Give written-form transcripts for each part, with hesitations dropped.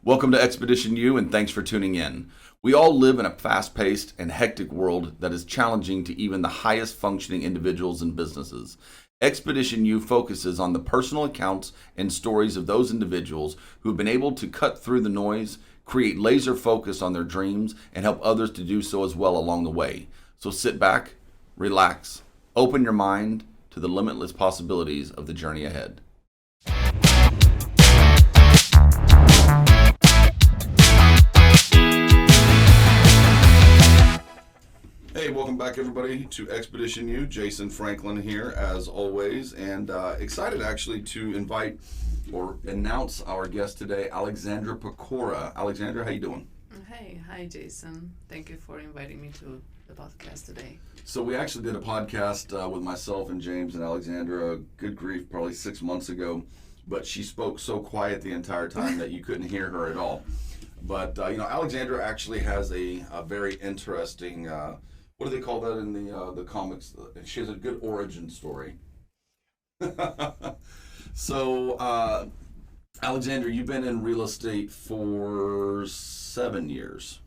Welcome to Expedition U, and thanks for tuning in. We all live in a fast-paced and hectic world that is challenging to even the highest functioning individuals and businesses. Expedition U focuses on the personal accounts and stories of those individuals who have been able to cut through the noise, create laser focus on their dreams, and help others to do so as well along the way. So sit back, relax, open your mind to the limitless possibilities of the journey ahead. Hey, welcome back everybody to Expedition U. Jason Franklin here as always, and excited actually to invite or announce our guest today, Alexandra Pocora. Alexandra, how you doing? Hi Jason. Thank you for inviting me to the podcast today. So we actually did a podcast with myself and James and Alexandra, good grief, probably 6 months ago, but she spoke so quiet the entire time that you couldn't hear her at all. But Alexandra actually has a very interesting what do they call that in the comics? She has a good origin story. So, Alexandra, you've been in real estate for 7 years.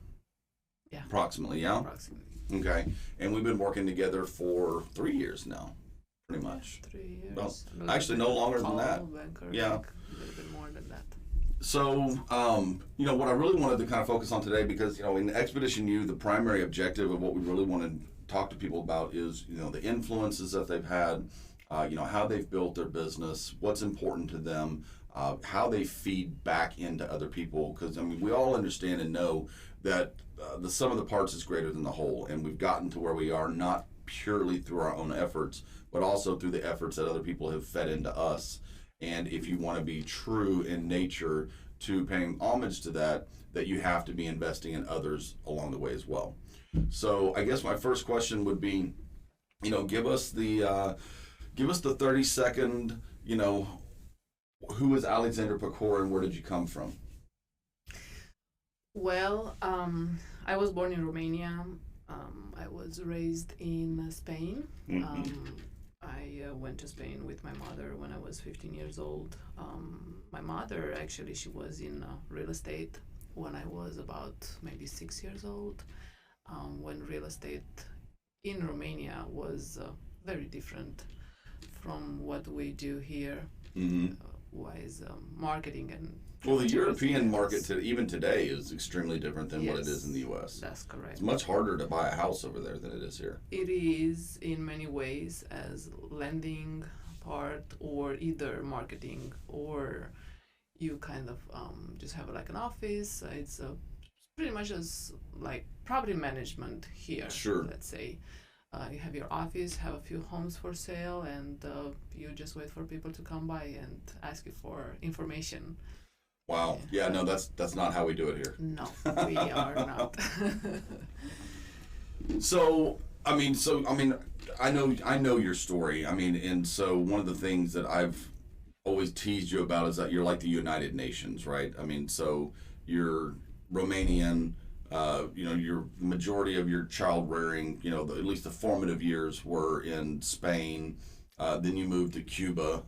Yeah. Approximately, yeah? Approximately. Okay. And we've been working together for 3 years now, pretty much. 3 years. Well, actually, no longer than that. Banker, Yeah. like a little bit more than that. So, what I really wanted to kind of focus on today, because, in Expedition U, the primary objective of what we really want to talk to people about is, the influences that they've had, how they've built their business, what's important to them, how they feed back into other people. Because, we all understand and know that the sum of the parts is greater than the whole. And we've gotten to where we are not purely through our own efforts, but also through the efforts that other people have fed into us. And if you want to be true in nature to paying homage to that you have to be investing in others along the way as well. So I guess my first question would be, give us the 30-second, who is Alexandra Pocora and where did you come from? Well, I was born in Romania. I was raised in Spain. Mm-hmm. I went to Spain with my mother when I was 15 years old. My mother, actually, she was in real estate when I was about maybe 6 years old, when real estate in Romania was very different from what we do here, wise marketing and well, the European market even today is extremely different than what it is in the U.S. That's correct. It's much harder to buy a house over there than it is here. It is in many ways as lending part or either marketing or you kind of just have like an office. It's pretty much as like property management here. Sure. Let's say you have your office, have a few homes for sale, and you just wait for people to come by and ask you for information. Wow. Yeah, no, that's not how we do it here. No, we are not. So I know your story. And so one of the things that I've always teased you about is that you're like the United Nations, right? So you're Romanian, your majority of your child rearing, at least the formative years were in Spain. Then you moved to Cuba.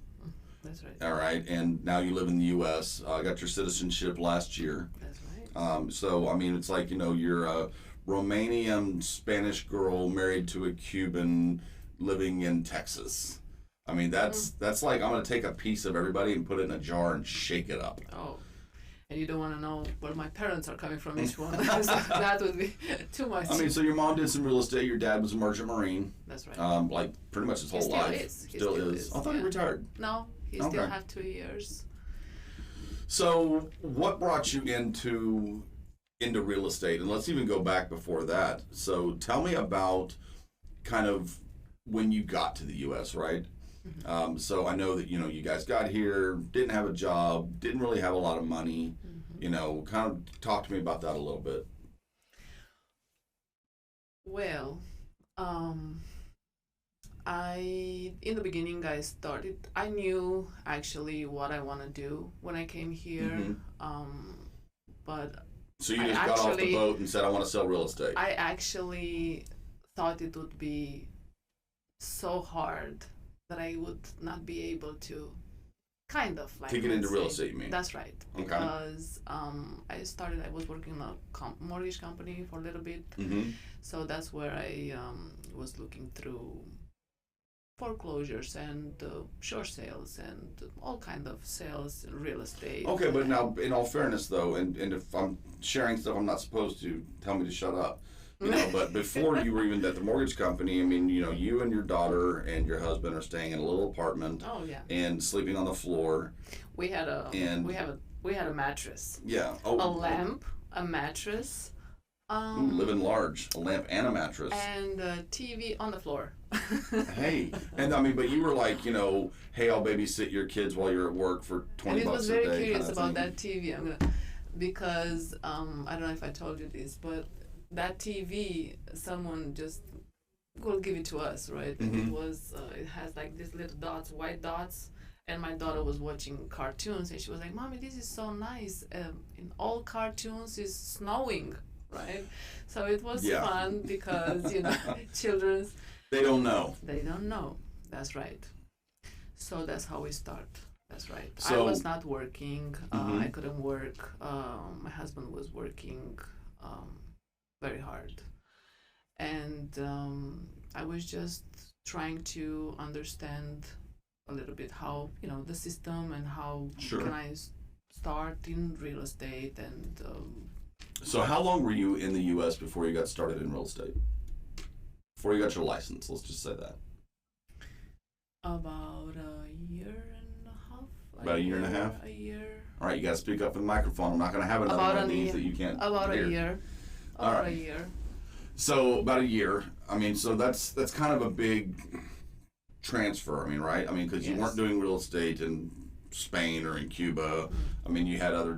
That's right. All right, and now you live in the U.S. Got your citizenship last year. That's right. So it's like you're a Romanian Spanish girl married to a Cuban living in Texas. That's like I'm gonna take a piece of everybody and put it in a jar and shake it up. Oh, and you don't want to know where my parents are coming from each one. So that would be too much. So your mom did some real estate. Your dad was a merchant marine. That's right. Like pretty much his whole He still life. is. He Still still is. is, I thought he yeah. retired. No, he Okay. still have 2 years. So what brought you into real estate? And let's even go back before that. So tell me about kind of when you got to the U.S., right? Mm-hmm. So I know that, you guys got here, didn't have a job, didn't really have a lot of money. Mm-hmm. Kind of talk to me about that a little bit. Well, in the beginning, I knew actually what I want to do when I came here. But so you just got off the boat and said, I want to sell real estate. I actually thought it would be so hard that I would not be able to kind of like to get into let's real say. estate, you mean? That's right. Okay. Because I was working in a mortgage company for a little bit. Mm-hmm. So that's where I was looking through foreclosures and short sales and all kind of sales, real estate. Okay, but now, in all fairness, though, and if I'm sharing stuff I'm not supposed to, tell me to shut up. You know, but before you were even at the mortgage company, I mean, you know, you and your daughter and your husband are staying in a little apartment. Oh yeah. And sleeping on the floor. We had a And we had a mattress. Yeah. Oh. A lamp, a mattress. Living large, a lamp and a mattress. And a TV on the floor. Hey, and I mean, but you were like, you know, hey, I'll babysit your kids while you're at work for $20 a day. And it was very curious about that TV. Because I don't know if I told you this, but that TV, someone just will give it to us, right? Mm-hmm. And it has like these little dots, white dots. And my daughter was watching cartoons, and she was like, "Mommy, this is so nice. In all cartoons, it's snowing." Right, so it was fun because children's they don't know. They don't know. That's right. So that's how we start. That's right. So, I was not working. Mm-hmm. I couldn't work. My husband was working very hard, and I was just trying to understand a little bit how the system and how can I start in real estate and. So how long were you in the U.S. before you got started in real estate? Before you got your license, let's just say that. About a year and a half. About a year and a half? A year. All right, you got to speak up in the microphone. I'm not going to have another one of these that you can't About hear. A year. About a year. So about a year. I mean, so that's kind of a big transfer. I mean, right? I mean, because you weren't doing real estate in Spain or in Cuba. I mean, you had other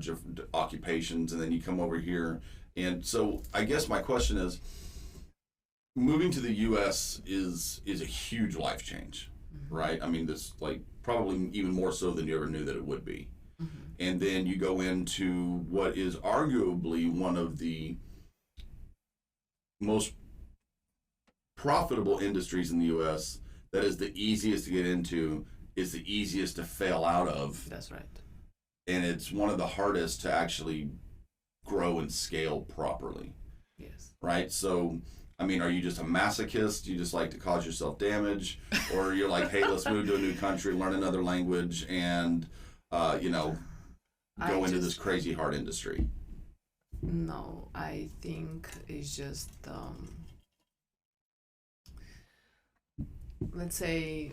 occupations, and then you come over here. And so I guess my question is, moving to the U.S. is a huge life change, right? I mean, this like probably even more so than you ever knew that it would be. Mm-hmm. And then you go into what is arguably one of the most profitable industries in the U.S. that is the easiest to get into, is the easiest to fail out of. That's right. And it's one of the hardest to actually grow and scale properly. Yes. Right? So, I mean, are you just a masochist? You just like to cause yourself damage? Or you're like, hey, let's move to a new country, learn another language, and, go into this crazy hard industry? No, I think it's just, let's say,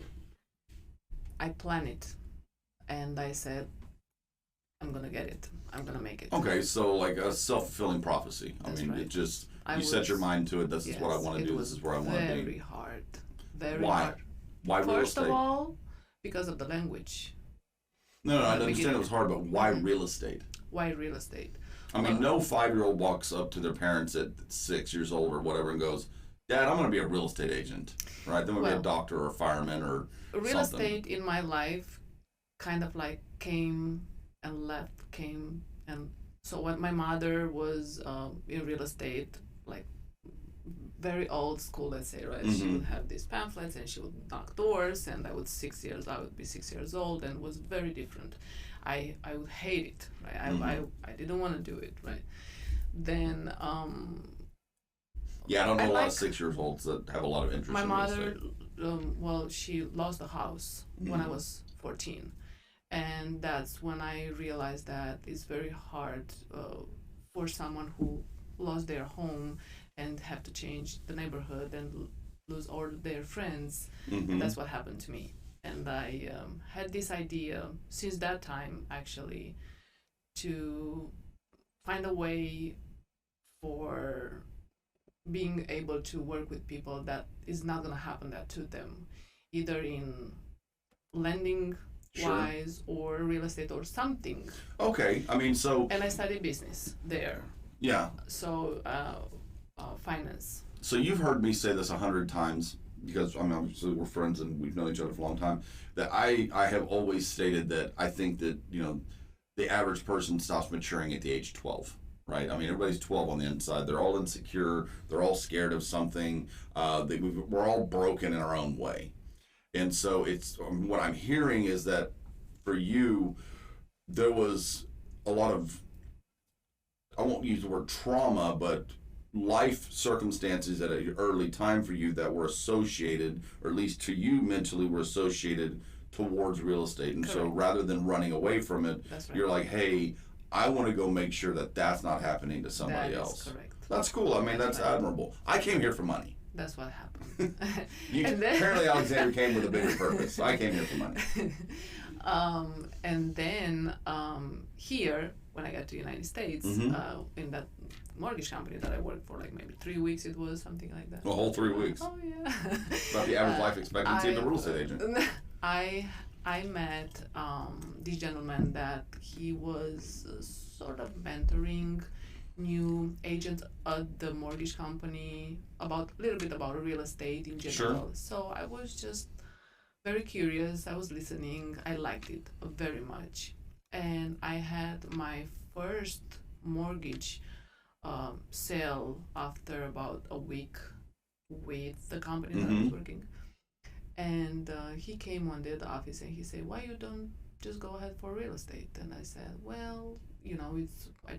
I plan it, and I said, I'm gonna get it. I'm gonna make it. Okay, so like a self-fulfilling prophecy. That's I mean, right. It just, you set your mind to it, this is what I want to do, this is where I want to be. Very hard. Very Why? hard. Why real First estate? of all, because of the language. No, I understand it was hard, but why real estate? Why real estate? I mean, no 5-year-old walks up to their parents at 6 years old or whatever and goes, Dad, I'm going to be a real estate agent, right? Then we'll be a doctor or a fireman or real something. Estate in my life kind of like came and left, and so when my mother was in real estate, like very old school, let's say, right? She would have these pamphlets and she would knock doors, and I would be 6 years old, and it was very different. I would hate it, right? I didn't want to do it, right? Then yeah, I don't know a lot of 6-year-olds that have a lot of interest my in real mother estate. She lost the house when I was 14, and that's when I realized that it's very hard for someone who lost their home and have to change the neighborhood and lose all their friends. And that's what happened to me. And I had this idea since that time, actually, to find a way for being able to work with people that is not going to happen that to them, either in lending wise or real estate or something. Okay, I mean, so... And I studied business there. Yeah. So, finance. So you've heard me say this 100 times, because I mean, obviously we're friends and we've known each other for a long time, that I have always stated that I think that, the average person stops maturing at the age 12. Right? I mean, everybody's 12 on the inside. They're all insecure. They're all scared of something. We're all broken in our own way. And so what I'm hearing is that for you, there was a lot of, I won't use the word trauma, but life circumstances at an early time for you that were associated, or at least to you mentally, were associated towards real estate. And so Correct. rather than running away from it, That's right. you're like, hey, I want to go make sure that that's not happening to somebody That is else. correct. That's cool. I mean, that's right. admirable. I came here for money. That's what happened. And then, apparently Alexandra came with a bigger purpose. I came here for money. And then here, when I got to the United States, in that mortgage company that I worked for, like maybe 3 weeks, it was something like that. A whole 3 weeks. Oh yeah. About the average life expectancy of a real estate agent. I met this gentleman that he was sort of mentoring new agents at the mortgage company about a little bit about real estate in general. Sure. So I was just very curious. I was listening. I liked it very much, and I had my first mortgage sale after about a week with the company that I was working. And he came one day at the office and he said, "Why you don't just go ahead for real estate?" And I said, "Well, I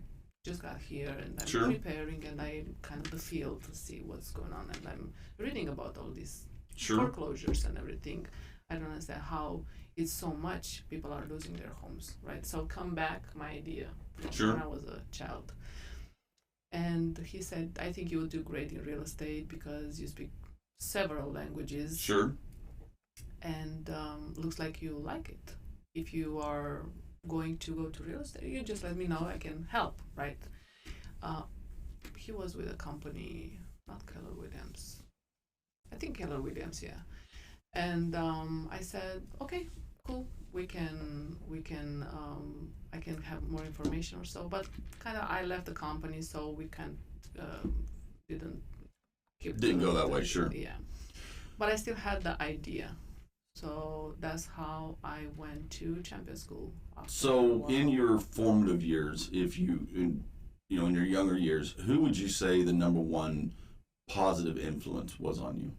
just got here and I'm preparing and I'm kind of the field to see what's going on, and I'm reading about all these foreclosures and everything. I don't understand how it's so much people are losing their homes, right? So come back, my idea from when I was a child." And he said, "I think you would do great in real estate because you speak several languages. Sure. And looks like you like it. If you are going to go to real estate, you just let me know. I can help, right?" He was with a company, not Keller Williams. I think Keller Williams, yeah. And I said, "Okay, cool. We can. I can have more information or so." But kind of, I left the company, so we didn't go that way. Sure. Yeah. But I still had the idea. So that's how I went to Champion School. So in your formative years, in your younger years, who would you say the number one positive influence was on you?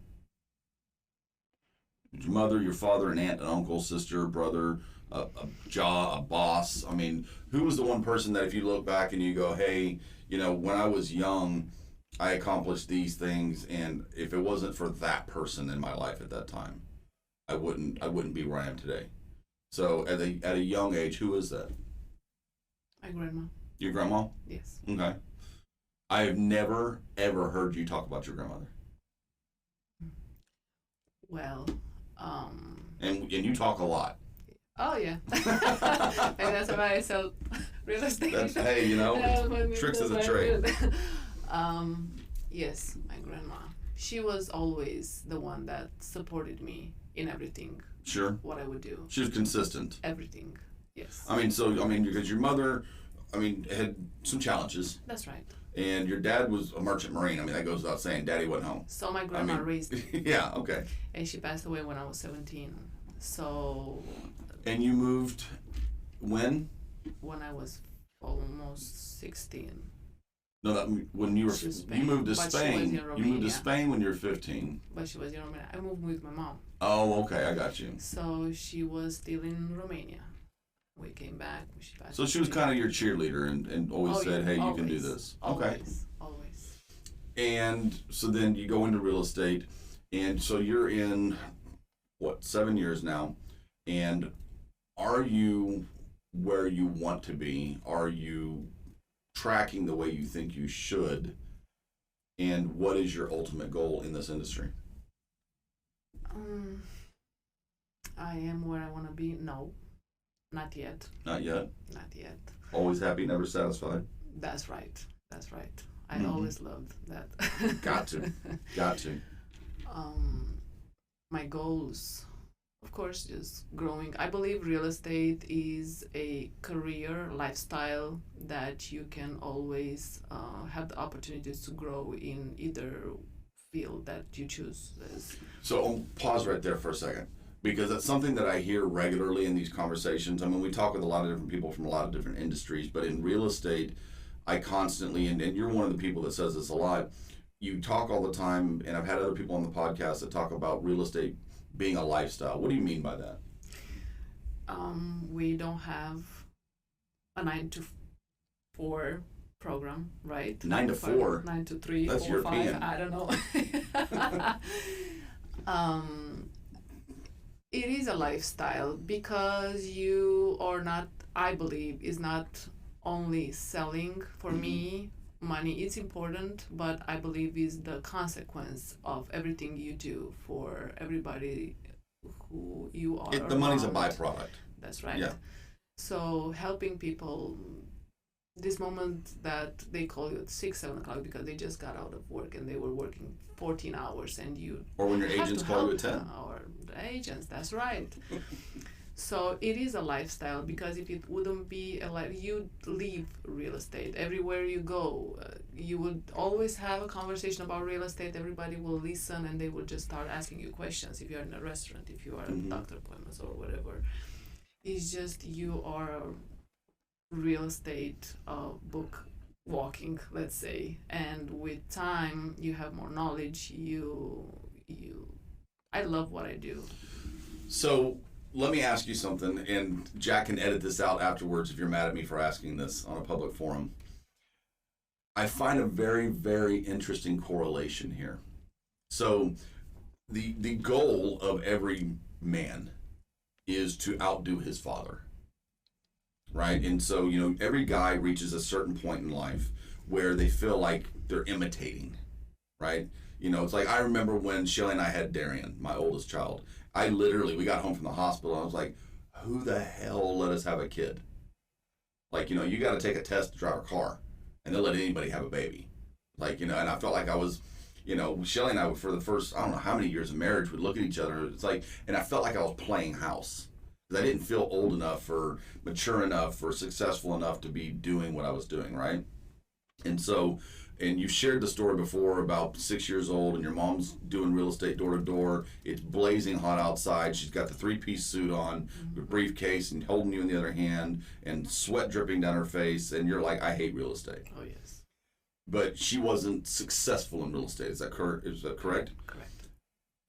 Your mother, your father, an aunt, an uncle, sister, brother, a boss? I mean, who was the one person that if you look back and you go, hey, when I was young, I accomplished these things, and if it wasn't for that person in my life at that time, I wouldn't be where I am today. So at a young age, who is that? My grandma. Your grandma? Yes. Okay. I have never ever heard you talk about your grandmother. Well, and you talk a lot. Oh yeah. And that's why I sell real estate. That's tricks of the trade. Yes, my grandma. She was always the one that supported me in everything. Sure. What I would do. She was consistent. Everything. Yes. Because your mother, had some challenges. That's right. And your dad was a merchant marine. That goes without saying. Daddy wasn't home. So my grandma raised me. Yeah. Okay. And she passed away when I was 17. So. And you moved when? When I was almost 16. No, when you moved to Spain. You moved to Spain when you were 15. But she was in Romania. I moved with my mom. Oh, okay, I got you. So she was still in Romania. We came back. So she was kind of your cheerleader and always said, "Hey, you can do this." Okay. Always. And so then you go into real estate, and so you're in 7 years now, and are you where you want to be? Are you tracking the way you think you should? And what is your ultimate goal in this industry? I am where I want to be. No, not yet. Not yet? Not yet. Always happy, never satisfied? That's right. I always loved that. Got to. My goals, of course, just growing. I believe real estate is a career, lifestyle that you can always have the opportunities to grow in either field that you choose. So I'll pause right there for a second, because that's something that I hear regularly in these conversations. We talk with a lot of different people from a lot of different industries, but in real estate, I constantly, and you're one of the people that says this a lot, you talk all the time, and I've had other people on the podcast that talk about real estate being a lifestyle. What do you mean by that? We don't have a 9 to 4 program, right? 9 to 4? 9 to 3, That's 4, European. 5, I don't know. It is a lifestyle because you are not, I believe, is not only selling. For me, money is important, but I believe is the consequence of everything you do for everybody who you are. The money's a around. byproduct. That's right. Yeah. So helping people, this moment that they call you at 6, 7 o'clock because they just got out of work and they were working 14 hours, and you Or when your have agents to call you help at 10. them, or the agents. That's right. So it is a lifestyle, because if it wouldn't be a life, you leave real estate everywhere you go. You would always have a conversation about real estate. Everybody will listen, and they will just start asking you questions. If you're in a restaurant, if you are at doctor appointments or whatever, it's just you are a real estate book walking, let's say. And with time, you have more knowledge. I love what I do. So let me ask you something, and Jack can edit this out afterwards if you're mad at me for asking this on a public forum. I find a very, very interesting correlation here. So the goal of every man is to outdo his father, right? And so, every guy reaches a certain point in life where they feel like they're imitating, right? It's like, I remember when Shelly and I had Darian, my oldest child. We got home from the hospital, and I was like, who the hell let us have a kid? Like, you got to take a test to drive a car, and they'll let anybody have a baby. Like, and I felt like I was, Shelly and I, for the first, I don't know how many years of marriage, would look at each other. It's like, and I felt like I was playing house. Because I didn't feel old enough or mature enough or successful enough to be doing what I was doing, right? And so, and you've shared the story before about 6 years old, and your mom's doing real estate door to door. It's blazing hot outside. She's got the 3-piece suit on, the briefcase, and holding you in the other hand, and sweat dripping down her face. And you're like, I hate real estate. Oh, yes. But she wasn't successful in real estate. Is that correct? Correct.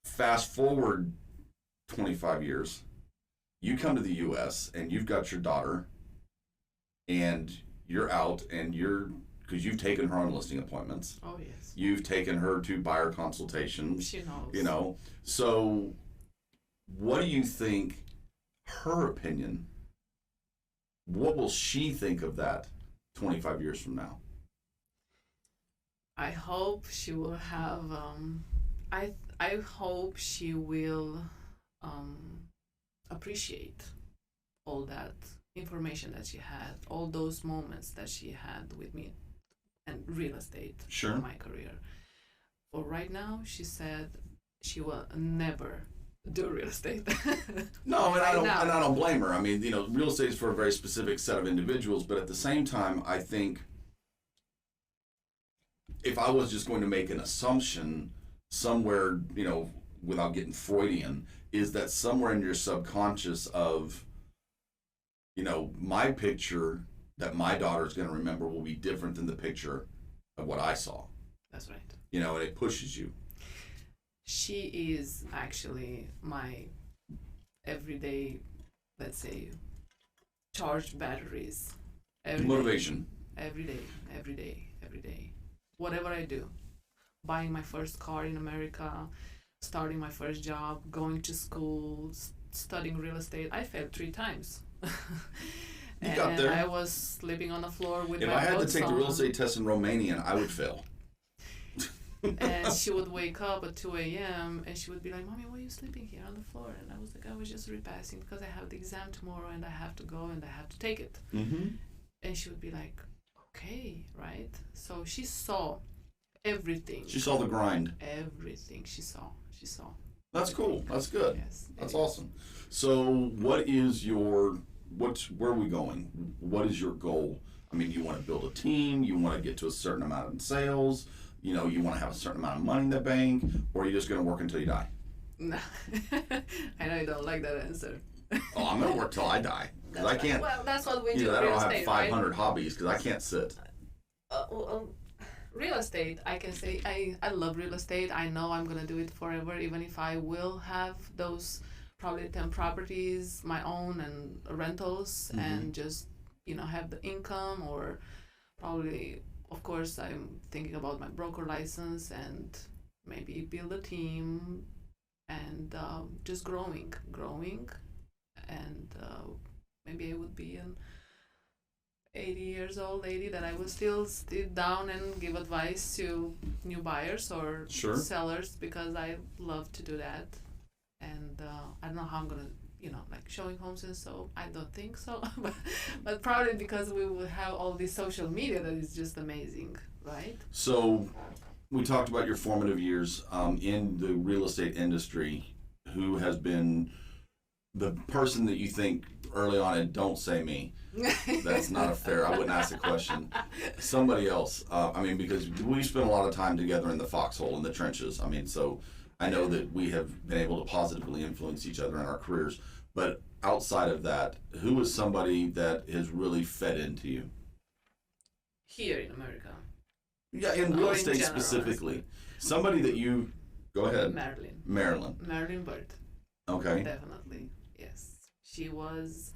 Fast forward 25 years. You come to the U.S. and you've got your daughter, and you're out, and because you've taken her on listing appointments. Oh, yes. You've taken her to buyer consultations. She knows. So what do you think, her opinion, what will she think of that 25 years from now? I hope she will have, I hope she will appreciate all that information that she had, all those moments that she had with me and real estate. Sure. In my career. For right now, she said she will never do real estate. No, and right I don't blame her. I mean, real estate is for a very specific set of individuals, but at the same time, I think if I was just going to make an assumption somewhere, without getting Freudian, is that somewhere in your subconscious of, my picture that my daughter's going to remember will be different than the picture of what I saw. That's right. And it pushes you. She is actually my everyday, let's say, charged batteries. Motivation. Every day. Whatever I do. Buying my first car in America, starting my first job, going to school, studying real estate. I failed 3 times. You got there. I was sleeping on the floor with if my I had to take on. the real estate test in Romanian, I would fail. And she would wake up at 2 a.m. and she would be like, Mommy, why are you sleeping here on the floor? And I was like, I was just repassing because I have the exam tomorrow and I have to go and I have to take it. Mm-hmm. And she would be like, okay, right? So she saw everything. She saw the grind. Everything she saw. That's cool. That's good. Yes. That's awesome. So what is where are we going? What is your goal? I mean, you want to build a team, you want to get to a certain amount in sales, you want to have a certain amount of money in the bank, or are you just going to work until you die? No. I know you don't like that answer. Oh, I'm going to work till I die. Because I can't. Well, that's what we do. I Real don't have estate, 500 right? hobbies because I can't sit. Real estate, I can say I love real estate. I know I'm going to do it forever, even if I will have those probably 10 properties, my own and rentals, and just, have the income, or probably, of course, I'm thinking about my broker license and maybe build a team and just growing, and maybe I would be an 80 years old lady that I would still sit down and give advice to new buyers or Sure. sellers, because I love to do that. And I don't know how I'm gonna, like showing homes, and so I don't think so, but probably because we will have all this social media that is just amazing, right? So we talked about your formative years in the real estate industry. Who has been the person that you think early on, and don't say me, that's not a fair, I wouldn't ask the question, somebody else. Because we spent a lot of time together in the foxhole, in the trenches. So I know that we have been able to positively influence each other in our careers, but outside of that, who is somebody that has really fed into you? Here in America. Yeah, in real Or in estate general, specifically. Somebody that you, go ahead. Marilyn Bird. Okay. Definitely, yes. She was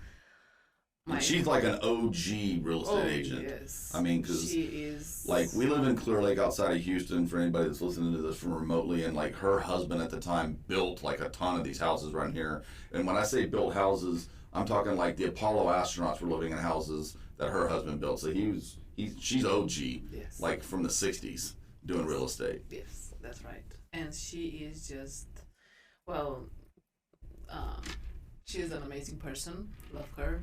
And she's like an OG real estate agent. Yes. Because she is. like, we live in Clear Lake outside of Houston, for anybody that's listening to this from remotely, and like her husband at the time built like a ton of these houses right here. And when I say built houses, I'm talking like the Apollo astronauts were living in houses that her husband built. So she's OG, yes. like from the 60s, doing real estate. Yes, that's right. And she is just, well, she is an amazing person. Love her.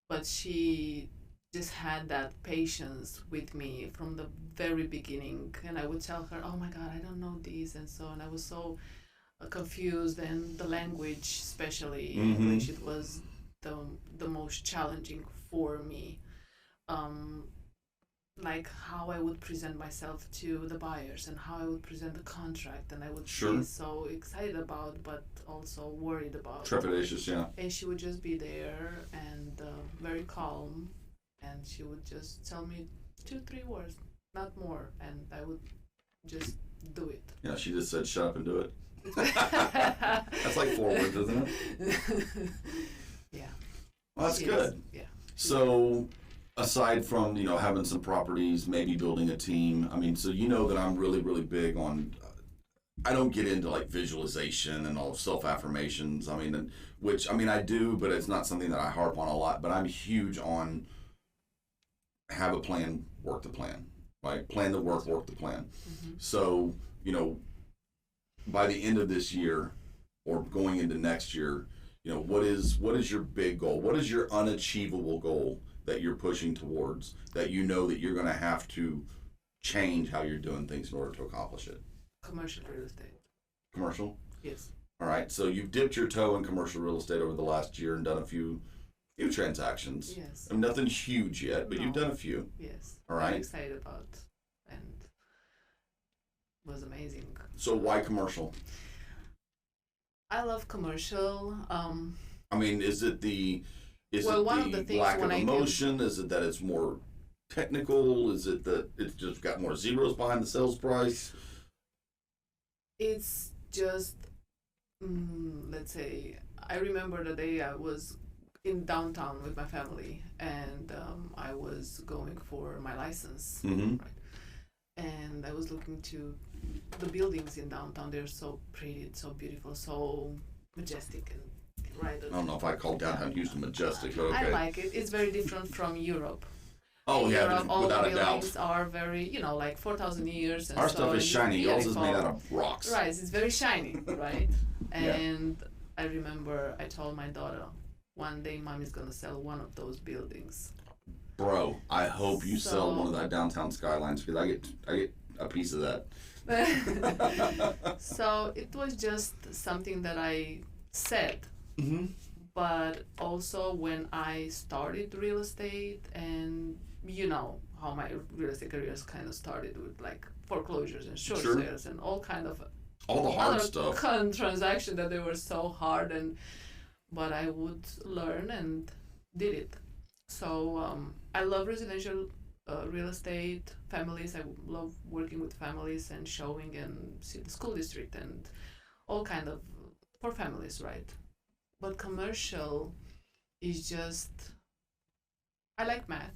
But she just had that patience with me from the very beginning. And I would tell her, oh my God, I don't know this. And so, and I was so confused. And the language, especially English, it was the most challenging for me. Like how I would present myself to the buyers and how I would present the contract, and I would be so excited about, but also worried about. Trepidatious, yeah. And she would just be there and very calm, and she would just tell me 2-3 words, not more, and I would just do it. Yeah, she just said, shut up and do it. That's like 4 words, isn't it? Yeah. Well, that's good. Yeah. So, aside from, having some properties, maybe building a team, so that I'm really, really big on, I don't get into like visualization and all self-affirmations, which I do, but it's not something that I harp on a lot, but I'm huge on have a plan, work the plan, right? Plan the work the plan. So, by the end of this year or going into next year, what is your big goal? What is your unachievable goal that you're pushing towards, that that you're going to have to change how you're doing things in order to accomplish it? Commercial real estate. Commercial? Yes. All right. So you've dipped your toe in commercial real estate over the last year and done a few transactions. Yes. Nothing huge yet, but you've done a few. Yes. All right. I'm excited about, and it was amazing. So why commercial? I love commercial. Is it the one of the things lack of emotion? Is it that it's more technical? Is it that it's just got more zeros behind the sales price? It's just, let's say, I remember the day I was in downtown with my family, and I was going for my license, right? And I was looking to the buildings in downtown. They're so pretty, so beautiful, so majestic, and right. I don't know if I call downtown Houston majestic, but okay. I like it. It's very different from Europe. Oh, in yeah, Europe, all without the a doubt. buildings are very, like 4,000 years. And our so stuff is shiny. Yours is made out beautiful. of rocks. Right, it's very shiny, right? And I remember I told my daughter, one day Mommy's going to sell one of those buildings. Bro, I hope you sell one of that downtown skylines, because I get a piece of that. So it was just something that I said. But also when I started real estate, and how my real estate career kind of started with like foreclosures and short sales and all kind of all the hard other stuff, transactions that they were so hard, but I would learn and did it. So I love residential real estate, families. I love working with families and showing and see the school district and all kind of for families, right? But commercial is just, I like math.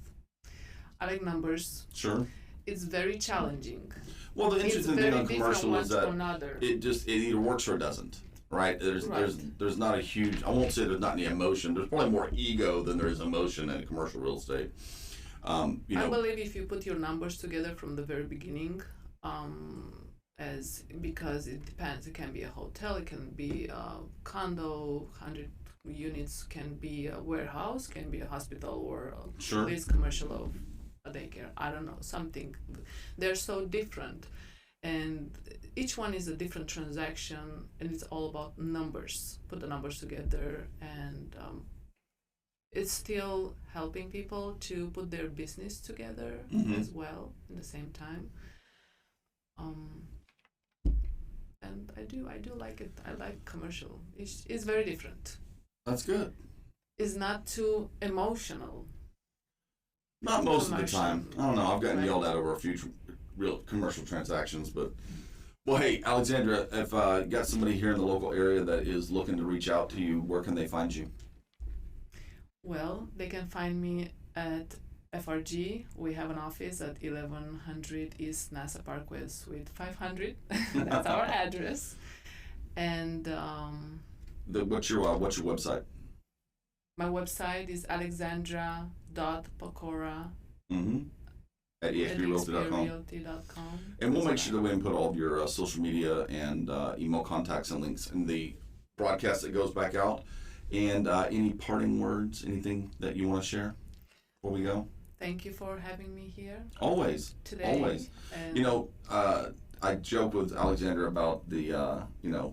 I like numbers. Sure. It's very challenging. Well, the interesting thing on commercial is that another. it either works or it doesn't. Right? There's not a huge. I won't say there's not any emotion. There's probably more ego than there is emotion in commercial real estate. I believe if you put your numbers together from the very beginning, because it depends. It can be a hotel, it can be a condo, 100 units, can be a warehouse, can be a hospital, or sure. This commercial of a daycare. I don't know, something. They're so different, and each one is a different transaction, and it's all about numbers. Put the numbers together, and it's still helping people to put their business together as well in the same time. And I do like it. I like commercial. It's very different. That's good. It's not too emotional. Not most of the time. I don't know. I've gotten yelled at over a few real commercial transactions, but well, hey, Alexandra, if you got somebody here in the local area that is looking to reach out to you, where can they find you? Well, they can find me at FRG. We have an office at 1100 East NASA Parkway, Suite 500. That's our address. And what's your website? My website is alexandra.pocora. At exprealty.com. And we'll make sure that we can put all of your social media and email contacts and links in the broadcast that goes back out. And any parting words, anything that you want to share before we go? Thank you for having me here. Always. Today. Always. I joke with Alexandra about the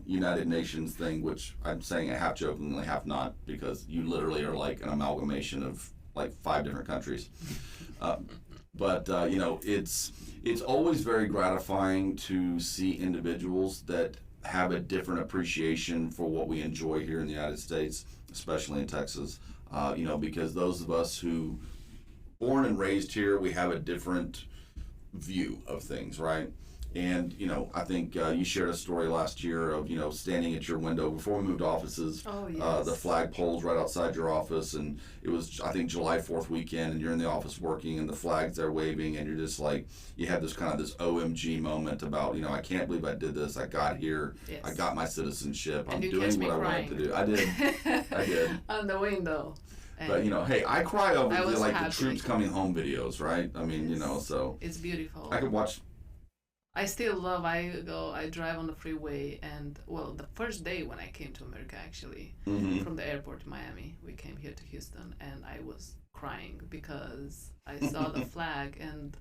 United Nations thing, which I'm saying half jokingly, half not, because you literally are like an amalgamation of like 5 different countries. But it's always very gratifying to see individuals that have a different appreciation for what we enjoy here in the United States, especially in Texas. Because those of us who born and raised here, we have a different view of things, right? And, I think you shared a story last year of, standing at your window before we moved offices. Oh, yes. The flagpole's right outside your office, and it was, I think, July 4th weekend, and you're in the office working, and the flag's there waving, and you're just like, you have this OMG moment about, I can't believe I did this. I got here. Yes. I got my citizenship. And I'm you doing catch me what I crying. wanted to do. I did. On the window. But, hey, I cry over the happy. troops coming home videos, right? I mean, Yes. So. It's beautiful. I could watch. I still love, I drive on the freeway, and the first day when I came to America, actually, from the airport to Miami, we came here to Houston, and I was crying because I saw the flag, and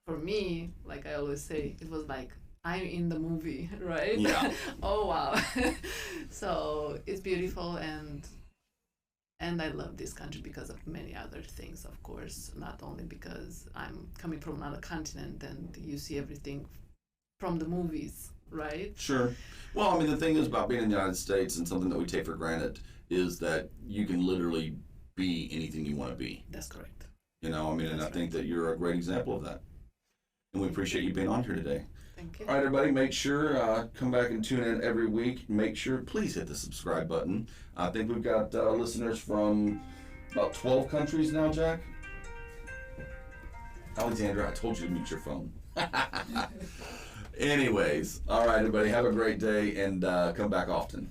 for me, like I always say, it was like, I'm in the movie, right? Yeah. Oh, wow. So it's beautiful, and I love this country because of many other things, of course, not only because I'm coming from another continent and you see everything from the movies, right? Sure. Well, I mean, the thing is about being in the United States, and something that we take for granted, is that you can literally be anything you want to be. That's correct. And I think that you're a great example of that. And we appreciate you being on here today. Thank you. All right, everybody, make sure, come back and tune in every week. Make sure, please hit the subscribe button. I think we've got listeners from about 12 countries now, Jack. Alexandra, I told you to mute your phone. Anyways, all right, everybody, have a great day, and come back often.